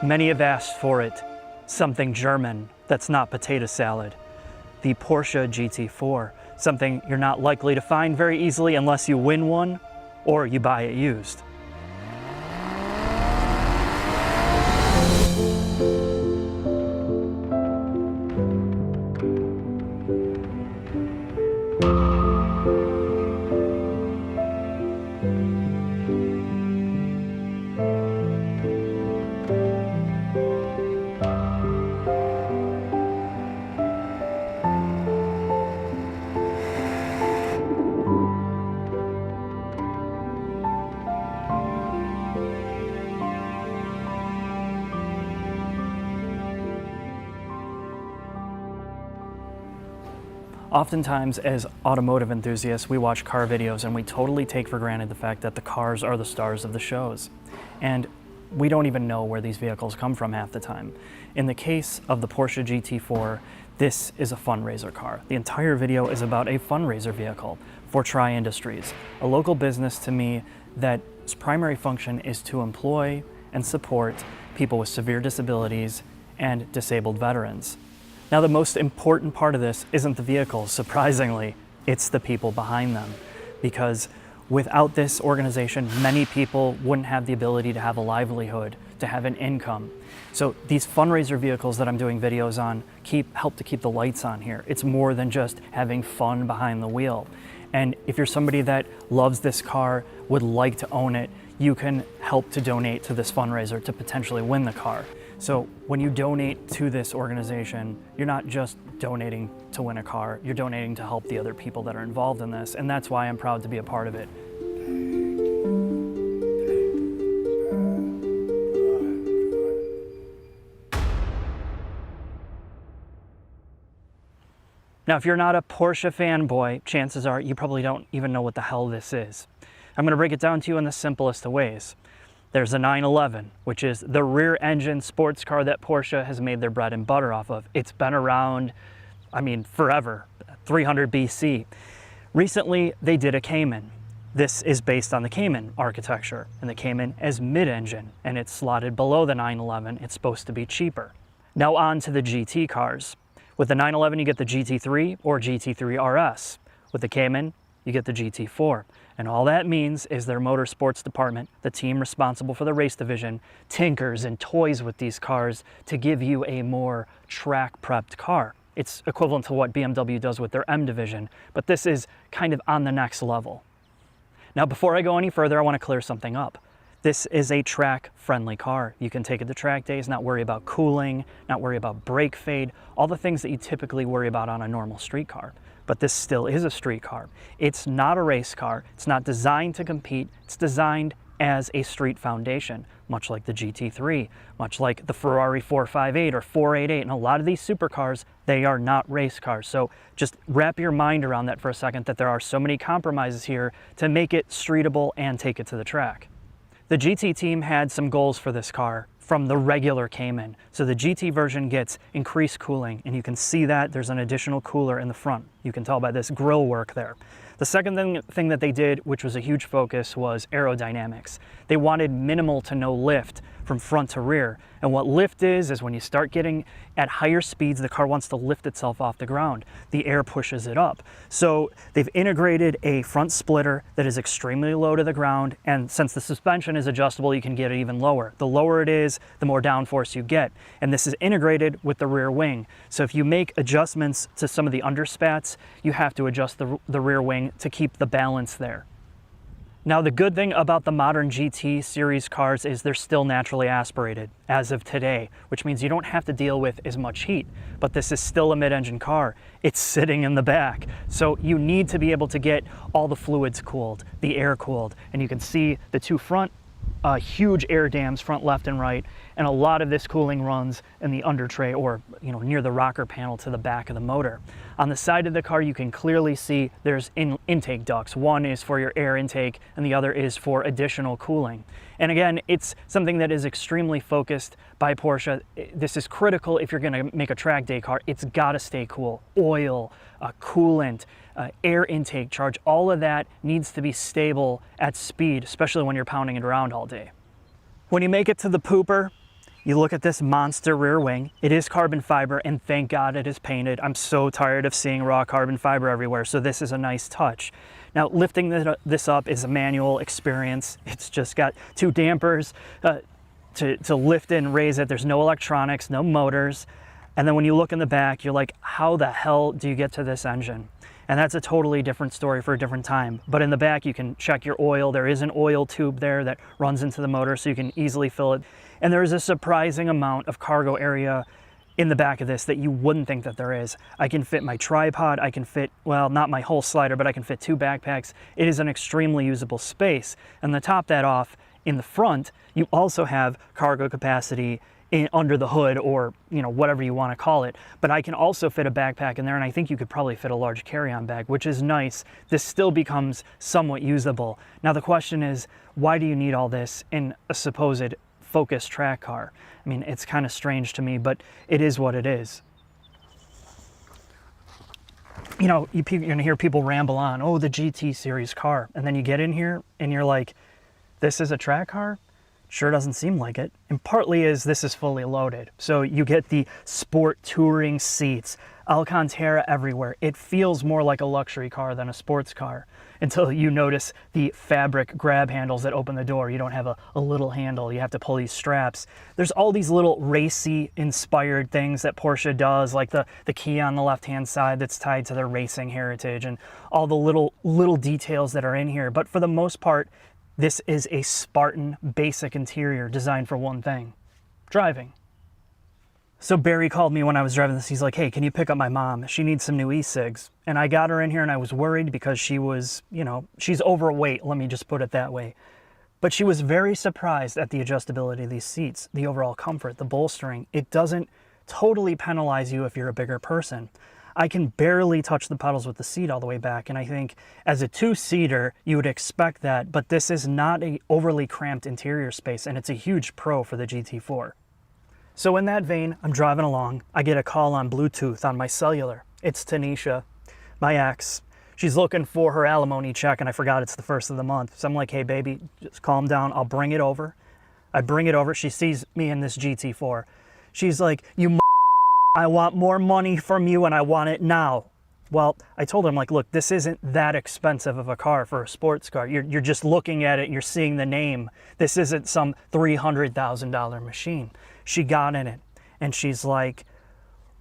Many have asked for it, something German that's not potato salad. The Porsche GT4, something you're not likely to find very easily unless you win one or you buy it used. Oftentimes, as automotive enthusiasts, we watch car videos and we totally take for granted the fact that the cars are the stars of the shows. And we don't even know where these vehicles come from half the time. In the case of the Porsche GT4, this is a fundraiser car. The entire video is about a fundraiser vehicle for Tri Industries, a local business to me that its primary function is to employ and support people with severe disabilities and disabled veterans. Now, the most important part of this isn't the vehicles, surprisingly, it's the people behind them. Because without this organization, many people wouldn't have the ability to have a livelihood, to have an income. So these fundraiser vehicles that I'm doing videos on help to keep the lights on here. It's more than just having fun behind the wheel. And if you're somebody that loves this car, would like to own it, you can help to donate to this fundraiser to potentially win the car. So when you donate to this organization, you're not just donating to win a car, you're donating to help the other people that are involved in this, and that's why I'm proud to be a part of it. Now, if you're not a Porsche fanboy, chances are you probably don't even know what the hell this is. I'm gonna break it down to you in the simplest of ways. There's a 911, which is the rear-engine sports car that Porsche has made their bread and butter off of. It's been around, forever, 300 BC. Recently, they did a Cayman. This is based on the Cayman architecture, and the Cayman is mid-engine, and it's slotted below the 911. It's supposed to be cheaper. Now on to the GT cars. With the 911, you get the GT3 or GT3 RS. With the Cayman, you get the GT4. And all that means is their motorsports department, the team responsible for the race division, tinkers and toys with these cars to give you a more track-prepped car. It's equivalent to what BMW does with their M division, but this is kind of on the next level. Now, before I go any further, I want to clear something up. This is a track-friendly car. You can take it to track days, not worry about cooling, not worry about brake fade, all the things that you typically worry about on a normal street car. But this still is a street car. It's not a race car. It's not designed to compete. It's designed as a street foundation, much like the GT3, much like the Ferrari 458 or 488. And a lot of these supercars, they are not race cars. So just wrap your mind around that for a second, that there are so many compromises here to make it streetable and take it to the track. The GT team had some goals for this car from the regular Cayman. So the GT version gets increased cooling, and you can see that there's an additional cooler in the front. You can tell by this grille work there. The second thing that they did, which was a huge focus, was aerodynamics. They wanted minimal to no lift from front to rear. And what lift is when you start getting at higher speeds, the car wants to lift itself off the ground. The air pushes it up. So they've integrated a front splitter that is extremely low to the ground, and since the suspension is adjustable, you can get it even lower. The lower it is, the more downforce you get. And this is integrated with the rear wing. So if you make adjustments to some of the underspats, you have to adjust the rear wing to keep the balance there. Now, the good thing about the modern GT series cars is they're still naturally aspirated as of today, which means you don't have to deal with as much heat. But this is still a mid-engine car. It's sitting in the back. So you need to be able to get all the fluids cooled, the air cooled. And you can see the two front huge air dams, front, left, and right. And a lot of this cooling runs in the under tray, or near the rocker panel to the back of the motor. On the side of the car, you can clearly see there's intake ducts. One is for your air intake, and the other is for additional cooling. And again, it's something that is extremely focused by Porsche. This is critical if you're going to make a track day car. It's got to stay cool. Oil, coolant, air intake charge, all of that needs to be stable at speed, especially when you're pounding it around all day. When you make it to the pooper, You look at this monster rear wing. It is carbon fiber, and thank God it is painted. I'm so tired of seeing raw carbon fiber everywhere, so this is a nice touch. Now, lifting this up is a manual experience. It's just got 2 dampers to lift it and raise it. There's no electronics, no motors. And then when you look in the back, you're like, how the hell do you get to this engine? And that's a totally different story for a different time. But in the back, you can check your oil. There is an oil tube there that runs into the motor, so you can easily fill it. And there is a surprising amount of cargo area in the back of this that you wouldn't think that there is. I can fit my tripod, I can fit, well, not my whole slider, but I can fit 2 backpacks. It is an extremely usable space. And to top that off, in the front, you also have cargo capacity under the hood, or whatever you want to call it. But I can also fit a backpack in there, and I think you could probably fit a large carry-on bag, which is nice. This still becomes somewhat usable. Now the question is, why do you need all this in a supposed Focus track car? I mean, it's kind of strange to me, but it is what it is. You're going to hear people ramble on, oh, the GT series car. And then you get in here and you're like, this is a track car? Sure doesn't seem like it. And partly is this is fully loaded. So you get the sport touring seats, Alcantara everywhere. It feels more like a luxury car than a sports car, until you notice the fabric grab handles that open the door. You don't have a little handle. You have to pull these straps. There's all these little racy inspired things that Porsche does, like the key on the left-hand side that's tied to their racing heritage, and all the little details that are in here. But for the most part, this is a Spartan basic interior designed for one thing: driving. So Barry called me when I was driving this. He's like, hey, can you pick up my mom? She needs some new e-cigs. And I got her in here, and I was worried because she was, she's overweight, let me just put it that way. But she was very surprised at the adjustability of these seats, the overall comfort, the bolstering. It doesn't totally penalize you if you're a bigger person. I can barely touch the pedals with the seat all the way back, and I think as a 2-seater, you would expect that, but this is not an overly cramped interior space, and it's a huge pro for the GT4. So in that vein, I'm driving along. I get a call on Bluetooth on my cellular. It's Tanisha, my ex. She's looking for her alimony check, and I forgot it's the 1st of the month. So I'm like, hey, baby, just calm down. I'll bring it over. I bring it over. She sees me in this GT4. She's like, I want more money from you, and I want it now. Well, I told her, I'm like, look, this isn't that expensive of a car for a sports car. You're just looking at it, you're seeing the name. This isn't some $300,000 machine. She got in it, and she's like,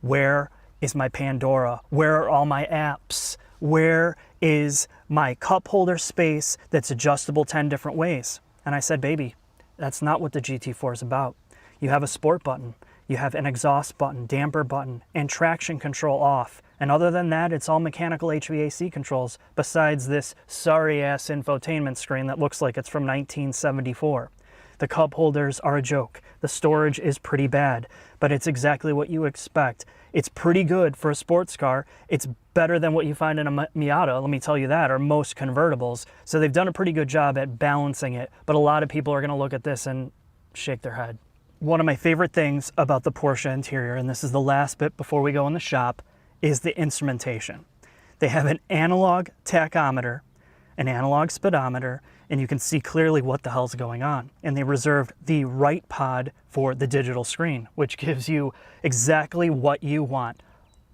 where is my Pandora? Where are all my apps? Where is my cup holder space that's adjustable 10 different ways? And I said, baby, that's not what the GT4 is about. You have a sport button. You have an exhaust button, damper button, and traction control off. And other than that, it's all mechanical HVAC controls, besides this sorry-ass infotainment screen that looks like it's from 1974. The cup holders are a joke. The storage is pretty bad, but it's exactly what you expect. It's pretty good for a sports car. It's better than what you find in a Miata, let me tell you that, or most convertibles. So they've done a pretty good job at balancing it, but a lot of people are going to look at this and shake their head. One of my favorite things about the Porsche interior, and this is the last bit before we go in the shop, is the instrumentation. They have an analog tachometer, an analog speedometer, and you can see clearly what the hell's going on. And they reserved the right pod for the digital screen, which gives you exactly what you want: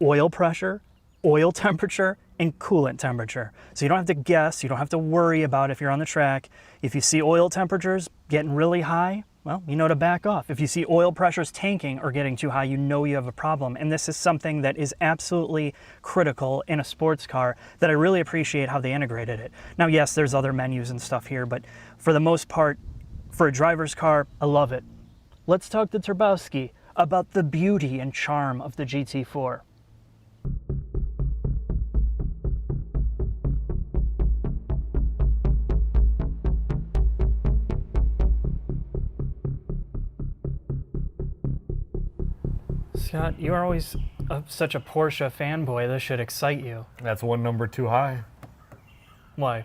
oil pressure, oil temperature, and coolant temperature. So you don't have to guess, you don't have to worry about if you're on the track. If you see oil temperatures getting really high, well, you know to back off. If you see oil pressures tanking or getting too high, you know you have a problem. And this is something that is absolutely critical in a sports car that I really appreciate how they integrated it. Now, yes, there's other menus and stuff here, but for the most part, for a driver's car, I love it. Let's talk to Turbowski about the beauty and charm of the GT4. Scott, you are always such a Porsche fanboy. This should excite you. That's one number too high. Why?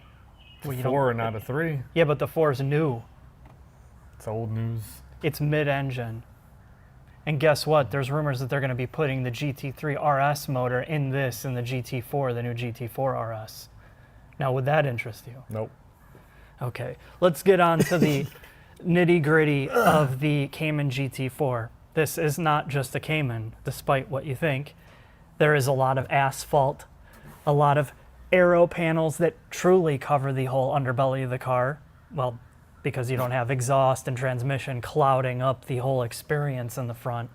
Well, 4 and not a 3. Yeah, but the 4 is new. It's old news. It's mid-engine. And guess what? There's rumors that they're going to be putting the GT3 RS motor in the GT4, the new GT4 RS. Now, would that interest you? Nope. Okay, let's get on to the nitty-gritty of the Cayman GT4. This is not just a Cayman, despite what you think. There is a lot of asphalt, a lot of aero panels that truly cover the whole underbelly of the car. Well, because you don't have exhaust and transmission clouding up the whole experience in the front.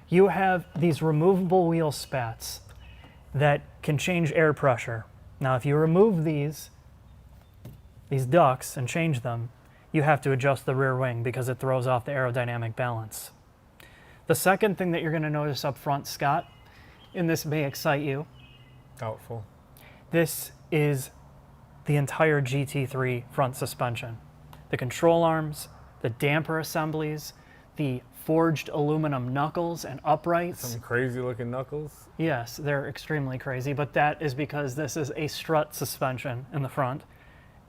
You have these removable wheel spats that can change air pressure. Now, if you remove these ducts and change them, you have to adjust the rear wing because it throws off the aerodynamic balance. The second thing that you're going to notice up front, Scott, and this may excite you, Doubtful. this is the entire GT3 front suspension. The control arms, the damper assemblies, the forged aluminum knuckles and uprights. Some crazy looking knuckles. Yes, they're extremely crazy, but that is because this is a strut suspension in the front.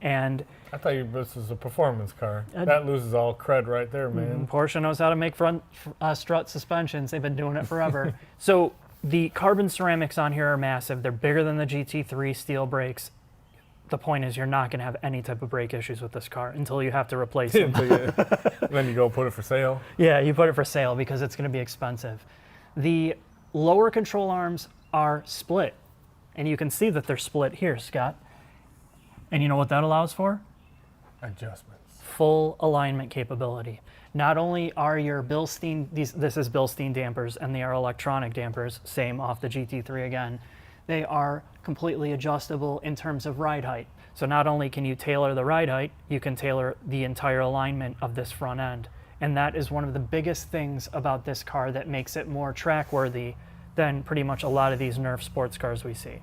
And I thought this was a performance car. That loses all cred right there, man. Porsche knows how to make front strut suspensions. They've been doing it forever. So the carbon ceramics on here are massive. They're bigger than the GT3 steel brakes. The point is you're not going to have any type of brake issues with this car until you have to replace them. Then you go put it for sale. Yeah, you put it for sale because it's going to be expensive. The lower control arms are split, and you can see that they're split here, Scott. And you know what that allows for? Adjustments. Full alignment capability. Not only are your Bilstein, this is Bilstein dampers, and they are electronic dampers, same off the GT3 again, they are completely adjustable in terms of ride height. So not only can you tailor the ride height, you can tailor the entire alignment of this front end. And that is one of the biggest things about this car that makes it more track-worthy than pretty much a lot of these Nerf sports cars we see.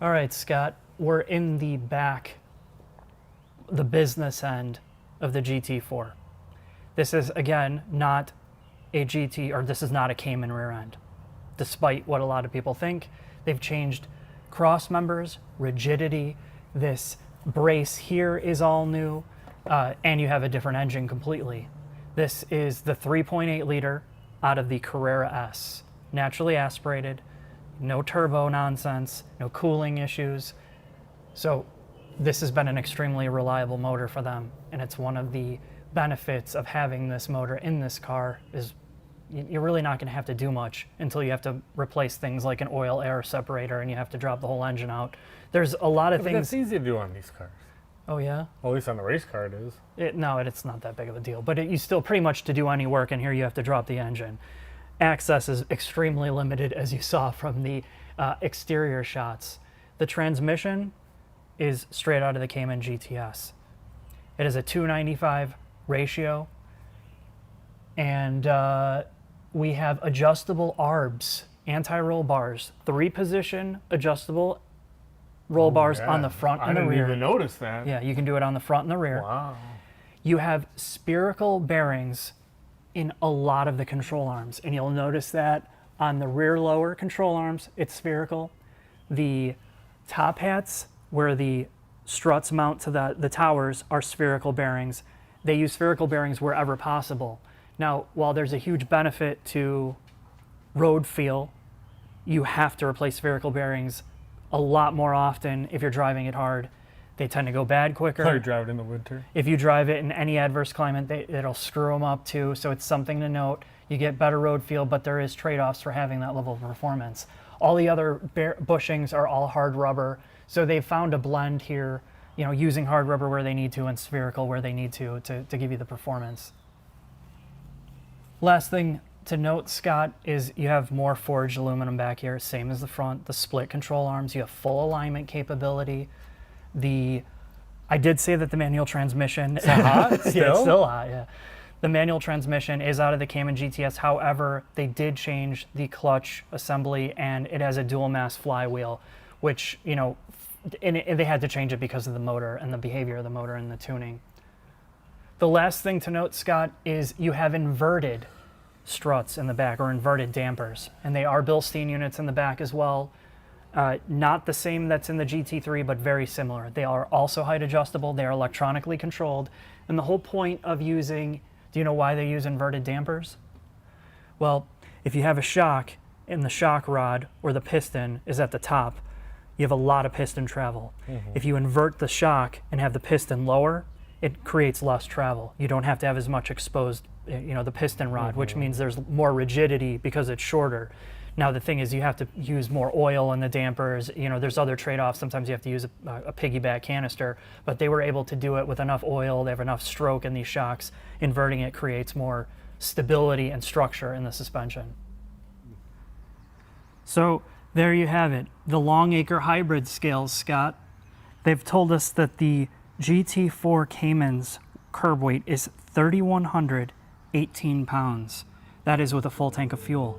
All right, Scott, we're in the back, the business end of the GT4. This is, again, not a GT, or this is not a Cayman rear end. Despite what a lot of people think, they've changed cross members, rigidity. This brace here is all new, and you have a different engine completely. This is the 3.8 liter out of the Carrera S, naturally aspirated, no turbo nonsense, no cooling issues. So this has been an extremely reliable motor for them, and it's one of the benefits of having this motor in this car is you're really not going to have to do much until you have to replace things like an oil air separator and you have to drop the whole engine out. There's a lot of things. That's easy to do on these cars. Oh, yeah? Well, at least on the race car it is. No, it's not that big of a deal. But you still pretty much to do any work in here, you have to drop the engine. Access is extremely limited, as you saw from the exterior shots. The transmission is straight out of the Cayman GTS. It is a 295 ratio, and we have adjustable ARBs, anti-roll bars, 3-position adjustable roll bars on the front and the rear. I didn't even notice that. Yeah, you can do it on the front and the rear. Wow. You have spherical bearings in a lot of the control arms, and you'll notice that on the rear lower control arms, it's spherical. The top hats, where the struts mount to the towers, are spherical bearings. They use spherical bearings wherever possible. Now, while there's a huge benefit to road feel, you have to replace spherical bearings a lot more often if you're driving it hard. They tend to go bad quicker. Probably drive it in the winter. If you drive it in any adverse climate, it'll screw them up too, so it's something to note. You get better road feel, but there is trade-offs for having that level of performance. All the other bushings are all hard rubber, so they've found a blend here, using hard rubber where they need to and spherical where they need to give you the performance. Last thing to note, Scott, is you have more forged aluminum back here, same as the front, the split control arms. You have full alignment capability. I did say that the manual transmission... Is it hot still? Yeah, it's still hot, yeah. The manual transmission is out of the Cayman GTS. However, they did change the clutch assembly, and it has a dual mass flywheel, which, and they had to change it because of the motor and the behavior of the motor and the tuning. The last thing to note, Scott, is you have inverted struts in the back, or inverted dampers, and they are Bilstein units in the back as well. Not the same that's in the GT3, but very similar. They are also height adjustable. They are electronically controlled. And the whole point of using, do you know why they use inverted dampers? Well, if you have a shock and the shock rod or the piston is at the top, you have a lot of piston travel. Mm-hmm. If you invert the shock and have the piston lower, it creates less travel. You don't have to have as much exposed, the piston rod, which means there's more rigidity because it's shorter. Now the thing is, you have to use more oil in the dampers. There's other trade-offs. Sometimes you have to use a piggyback canister, but they were able to do it with enough oil. They have enough stroke in these shocks. Inverting it creates more stability and structure in the suspension. So there you have it, the Longacre hybrid scales, Scott. They've told us that the GT4 Cayman's curb weight is 3,118 pounds. That is with a full tank of fuel.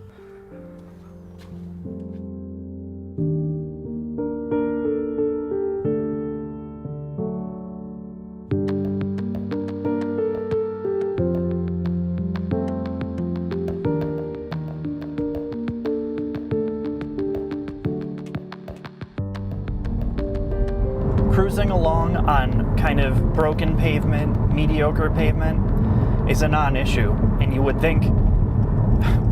Cruising along on kind of broken pavement, mediocre pavement is a non-issue. And you would think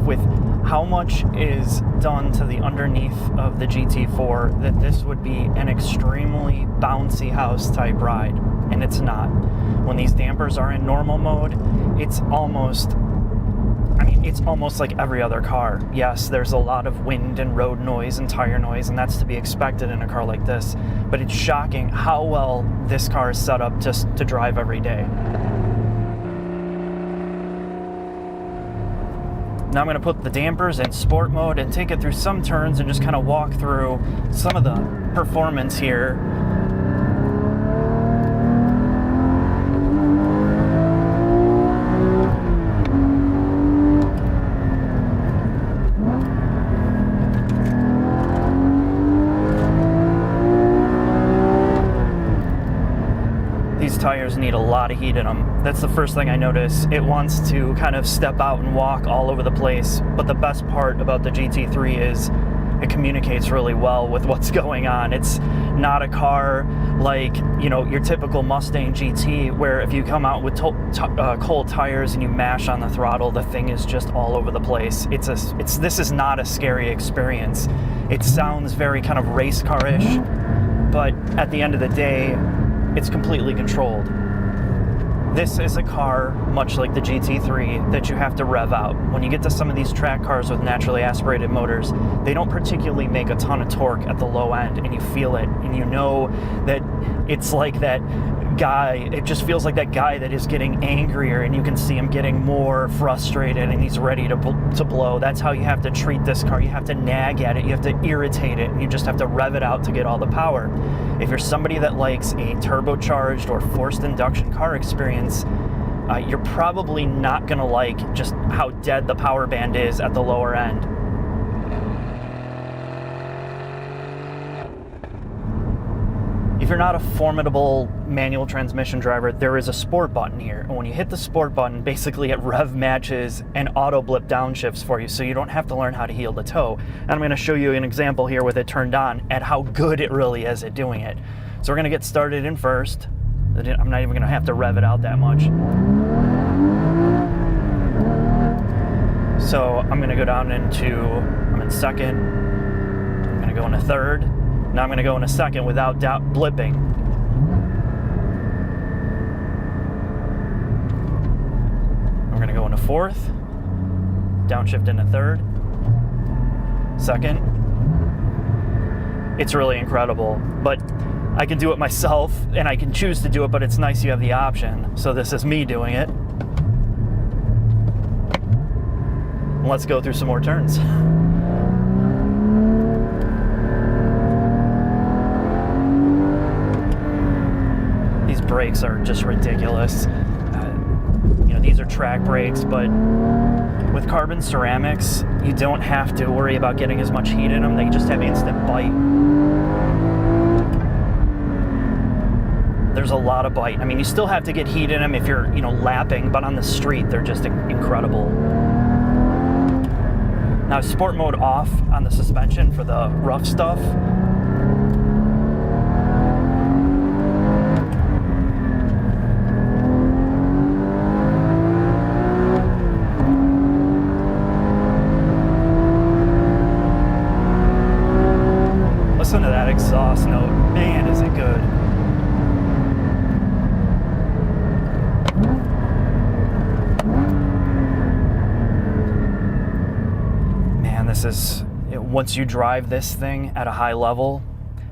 with how much is done to the underneath of the GT4 that this would be an extremely bouncy house type ride. And it's not. When these dampers are in normal mode, it's almost like every other car. Yes, there's a lot of wind and road noise and tire noise, and that's to be expected in a car like this. But it's shocking how well this car is set up just to drive every day. Now I'm going to put the dampers in sport mode and take it through some turns and just kind of walk through some of the performance here. These tires need a lot of heat in them. That's the first thing I notice. It wants to kind of step out and walk all over the place. But the best part about the GT3 is it communicates really well with what's going on. It's not a car like, your typical Mustang GT, where if you come out with cold tires and you mash on the throttle, the thing is just all over the place. This is not a scary experience. It sounds very kind of race car-ish, but at the end of the day, it's completely controlled. This is a car, much like the GT3, that you have to rev out. When you get to some of these track cars with naturally aspirated motors, they don't particularly make a ton of torque at the low end, and you feel it, and you know that it's like that guy, it just feels like that guy that is getting angrier, and you can see him getting more frustrated, and he's ready to blow. That's how you have to treat this car. You have to nag at it, you have to irritate it, and you just have to rev it out to get all the power. If you're somebody that likes a turbocharged or forced induction car experience, you're probably not going to like just how dead the power band is at the lower end. If you're not a formidable manual transmission driver, there is a sport button here. And when you hit the sport button, basically it rev matches and auto blip downshifts for you, so you don't have to learn how to heel the toe. And I'm going to show you an example here with it turned on at how good it really is at doing it. So we're going to get started in first. I'm not even going to have to rev it out that much. So I'm going to go down I'm in second. I'm going to go into third. Now I'm going to go in a second without blipping. I'm going to go into fourth, downshift into third, second. It's really incredible, but I can do it myself, and I can choose to do it, but it's nice you have the option. So this is me doing it. Let's go through some more turns. Brakes are just ridiculous. These are track brakes, but with carbon ceramics, you don't have to worry about getting as much heat in them. They just have instant bite. There's a lot of bite. You still have to get heat in them if you're, lapping, but on the street, they're just incredible. Now, sport mode off on the suspension for the rough stuff. Listen to that exhaust note. Man, is it good. this is, once you drive this thing at a high level,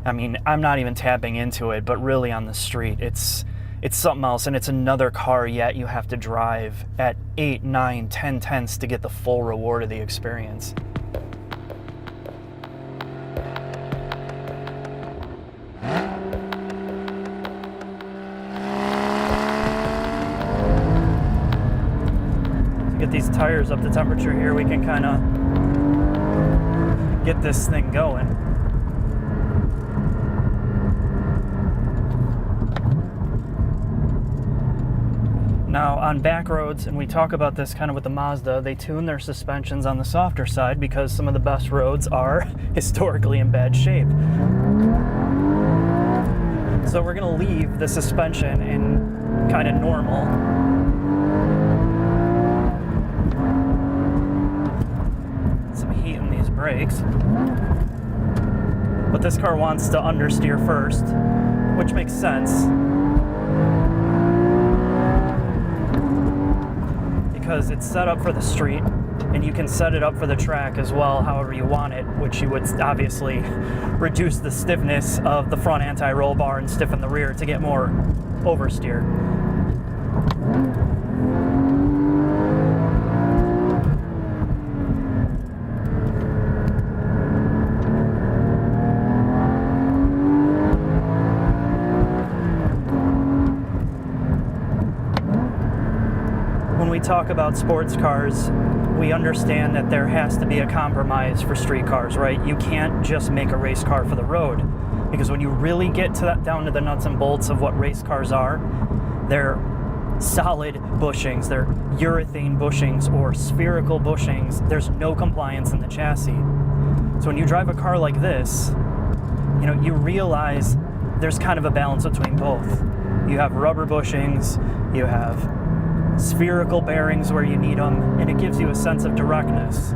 I mean, I'm not even tapping into it, but really on the street, it's something else, and it's another car yet you have to drive at 8, 9, 10 tenths to get the full reward of the experience. To get these tires up to temperature here, we can kind of get this thing going. Now on back roads, and we talk about this kind of with the Mazda, they tune their suspensions on the softer side because some of the best roads are historically in bad shape. So we're going to leave the suspension in kind of normal. Some heat in these brakes. But this car wants to understeer first, which makes sense. Because it's set up for the street, and you can set it up for the track as well, however you want it, which you would obviously reduce the stiffness of the front anti-roll bar and stiffen the rear to get more oversteer. When we talk about sports cars, we understand that there has to be a compromise for street cars, right? You can't just make a race car for the road, because when you really get to that, down to the nuts and bolts of what race cars are, they're solid bushings, they're urethane bushings or spherical bushings. There's no compliance in the chassis. So when you drive a car like this, you know, you realize there's kind of a balance between both. You have rubber bushings, you have spherical bearings where you need them, and it gives you a sense of directness.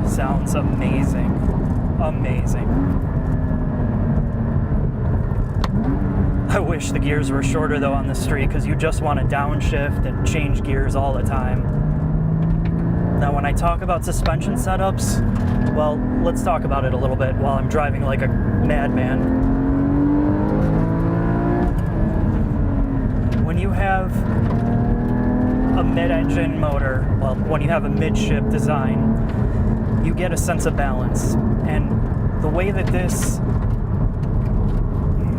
Sounds amazing. Amazing. I wish the gears were shorter though on the street, because you just want to downshift and change gears all the time. Now when I talk about suspension setups, well, let's talk about it a little bit while I'm driving like a madman. When you have a mid-engine motor, well, when you have a midship design, you get a sense of balance. And the way that this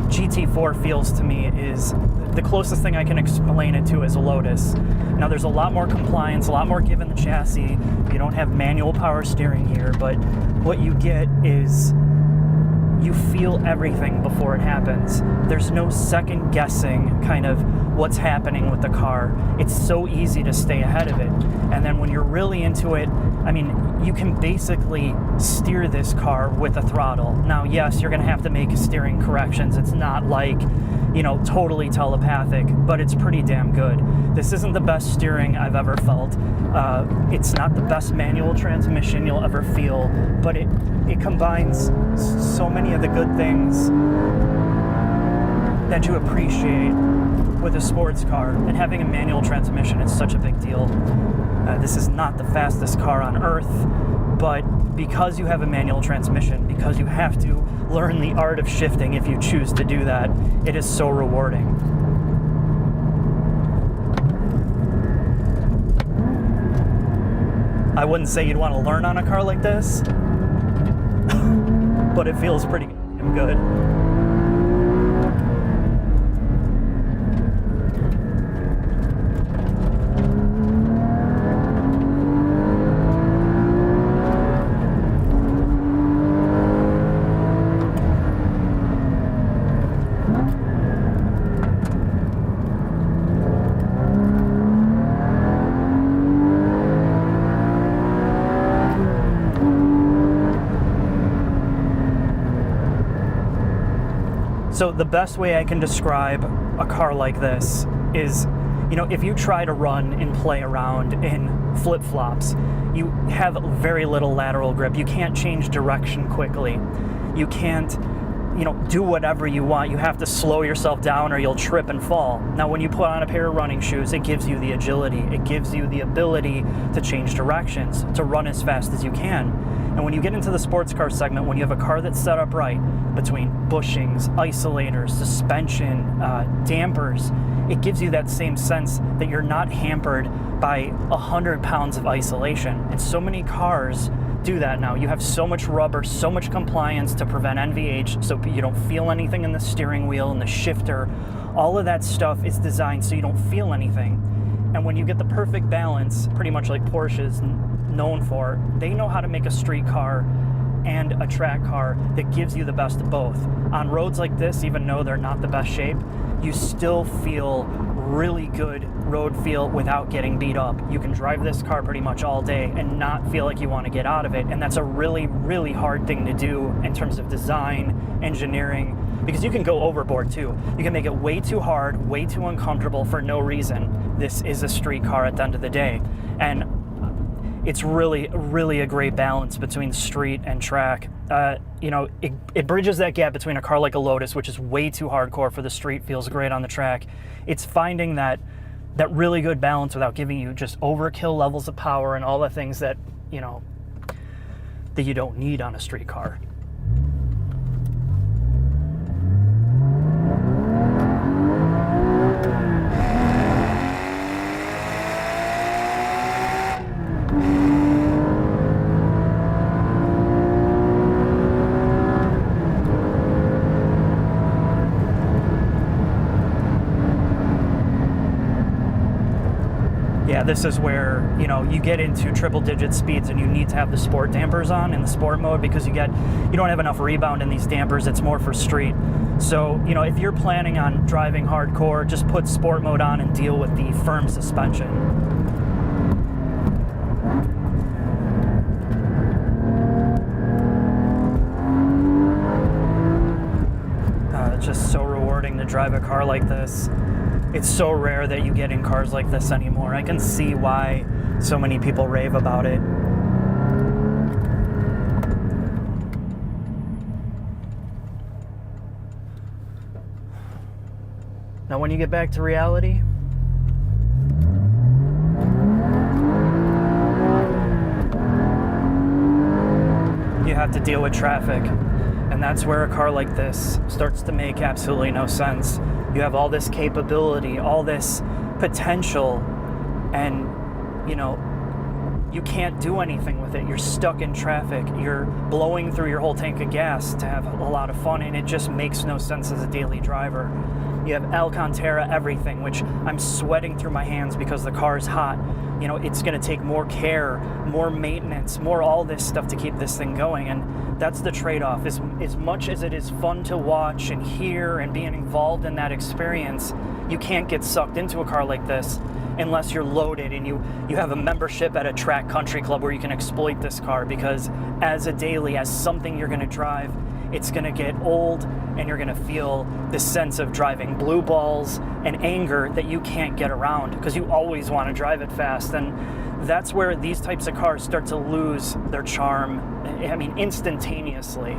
GT4 feels to me is the closest thing I can explain it to is a Lotus. Now there's a lot more compliance, a lot more give in the chassis. You don't have manual power steering here, but what you get is you feel everything before it happens. There's no second guessing kind of what's happening with the car. It's so easy to stay ahead of it. And then when you're really into it, I mean, you can basically steer this car with a throttle. Now, yes, you're going to have to make steering corrections. It's not like, you know, totally telepathic, but it's pretty damn good. This isn't the best steering I've ever felt. It's not the best manual transmission you'll ever feel, but it combines so many of the good things that you appreciate with a sports car, and having a manual transmission is such a big deal. This is not the fastest car on earth, but because you have a manual transmission, because you have to learn the art of shifting if you choose to do that, it is so rewarding. I wouldn't say you'd want to learn on a car like this, but it feels pretty good. So the best way I can describe a car like this is, you know, if you try to run and play around in flip-flops, you have very little lateral grip. You can't change direction quickly. You can't, you know, do whatever you want. You have to slow yourself down or you'll trip and fall. Now, when you put on a pair of running shoes, it gives you the agility. It gives you the ability to change directions, to run as fast as you can. And when you get into the sports car segment, when you have a car that's set up right, between bushings, isolators, suspension, dampers, it gives you that same sense that you're not hampered by 100 pounds of isolation. And so many cars do that now. You have so much rubber, so much compliance to prevent NVH, so you don't feel anything in the steering wheel and the shifter. All of that stuff is designed so you don't feel anything. And when you get the perfect balance, pretty much like Porsche is known for, they know how to make a street car and a track car that gives you the best of both. On roads like this, even though they're not the best shape, you still feel really good road feel without getting beat up. You can drive this car pretty much all day and not feel like you want to get out of it. And that's a really, really hard thing to do in terms of design, engineering, because you can go overboard too. You can make it way too hard, way too uncomfortable for no reason. This is a street car at the end of the day. And it's really, really a great balance between street and track. You know, it bridges that gap between a car like a Lotus, which is way too hardcore for the street, feels great on the track. It's finding that really good balance without giving you just overkill levels of power and all the things that, you know, that you don't need on a street car. Yeah, this is where, you know, you get into triple digit speeds and you need to have the sport dampers on in the sport mode because you don't have enough rebound in these dampers. It's more for street. So, you know, if you're planning on driving hardcore, just put sport mode on and deal with the firm suspension. It's just so rewarding to drive a car like this. It's so rare that you get in cars like this anymore. I can see why so many people rave about it. Now, when you get back to reality, you have to deal with traffic. And that's where a car like this starts to make absolutely no sense. You have all this capability, all this potential, and, you know, you can't do anything with it. You're stuck in traffic. You're blowing through your whole tank of gas to have a lot of fun, and it just makes no sense as a daily driver. You have Alcantara everything, which I'm sweating through my hands because the car is hot. You know, it's going to take more care, more maintenance, more all this stuff to keep this thing going, and that's the trade-off. As much as it is fun to watch and hear and being involved in that experience, you can't get sucked into a car like this unless you're loaded and you have a membership at a track country club where you can exploit this car, because as a daily, as something you're going to drive, it's going to get old and you're going to feel this sense of driving blue balls and anger that you can't get around because you always want to drive it fast. And that's where these types of cars start to lose their charm, I mean, instantaneously.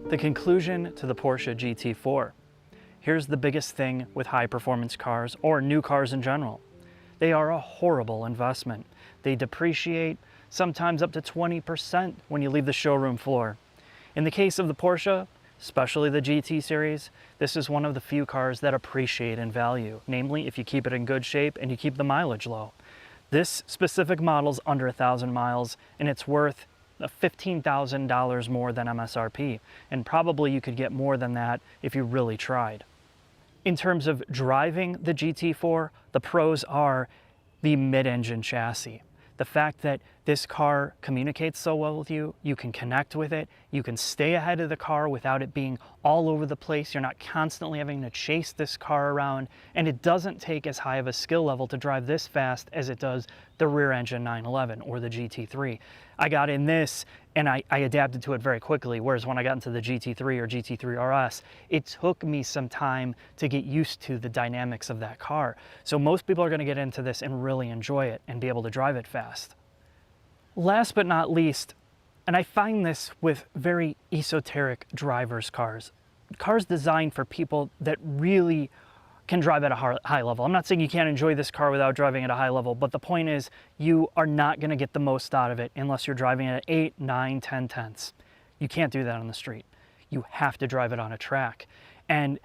The conclusion to the Porsche GT4. Here's the biggest thing with high performance cars, or new cars in general. They are a horrible investment. They depreciate sometimes up to 20% when you leave the showroom floor. In the case of the Porsche, especially the GT series, this is one of the few cars that appreciate in value, namely if you keep it in good shape and you keep the mileage low. This specific model's under 1,000 miles and it's worth $15,000 more than MSRP, and probably you could get more than that if you really tried. In terms of driving the GT4, the pros are the mid-engine chassis. The fact that this car communicates so well with you, you can connect with it, you can stay ahead of the car without it being all over the place. You're not constantly having to chase this car around, and it doesn't take as high of a skill level to drive this fast as it does the rear engine 911 or the GT3. I got in this and I adapted to it very quickly, whereas when I got into the GT3 or GT3 RS, it took me some time to get used to the dynamics of that car. So most people are going to get into this and really enjoy it and be able to drive it fast. Last but not least, and I find this with very esoteric drivers' cars designed for people that really can drive at a high level. I'm not saying you can't enjoy this car without driving at a high level, but the point is you are not going to get the most out of it unless you're driving at 8, 9, 10 tenths. You can't do that on the street. You have to drive it on a track. And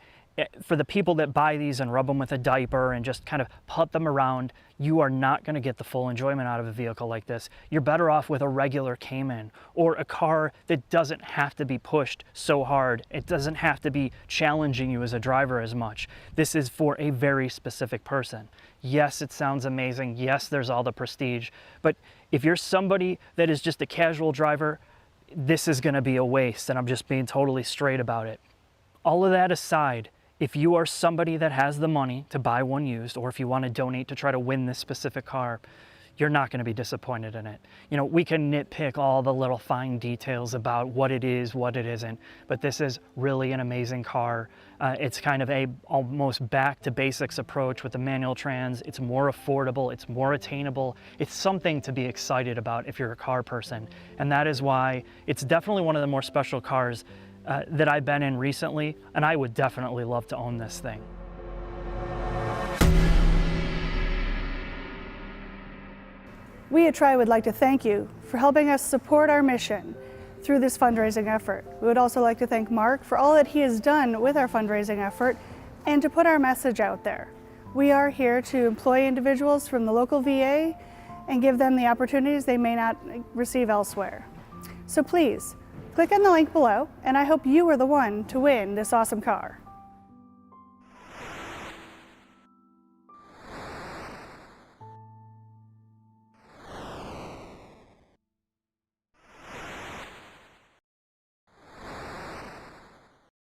for the people that buy these and rub them with a diaper and just kind of put them around, you are not going to get the full enjoyment out of a vehicle like this. You're better off with a regular Cayman or a car that doesn't have to be pushed so hard. It doesn't have to be challenging you as a driver as much. This is for a very specific person. Yes, it sounds amazing. Yes, there's all the prestige. But if you're somebody that is just a casual driver, this is going to be a waste, and I'm just being totally straight about it. All of that aside, if you are somebody that has the money to buy one used, or if you want to donate to try to win this specific car, you're not going to be disappointed in it. You know, we can nitpick all the little fine details about what it is, what it isn't, but this is really an amazing car. It's kind of a almost back to basics approach with the manual trans. It's more affordable, it's more attainable. It's something to be excited about if you're a car person. And that is why it's definitely one of the more special cars that I've been in recently, and I would definitely love to own this thing. We at Tri would like to thank you for helping us support our mission through this fundraising effort. We would also like to thank Mark for all that he has done with our fundraising effort and to put our message out there. We are here to employ individuals from the local VA and give them the opportunities they may not receive elsewhere. So please, click on the link below, and I hope you are the one to win this awesome car.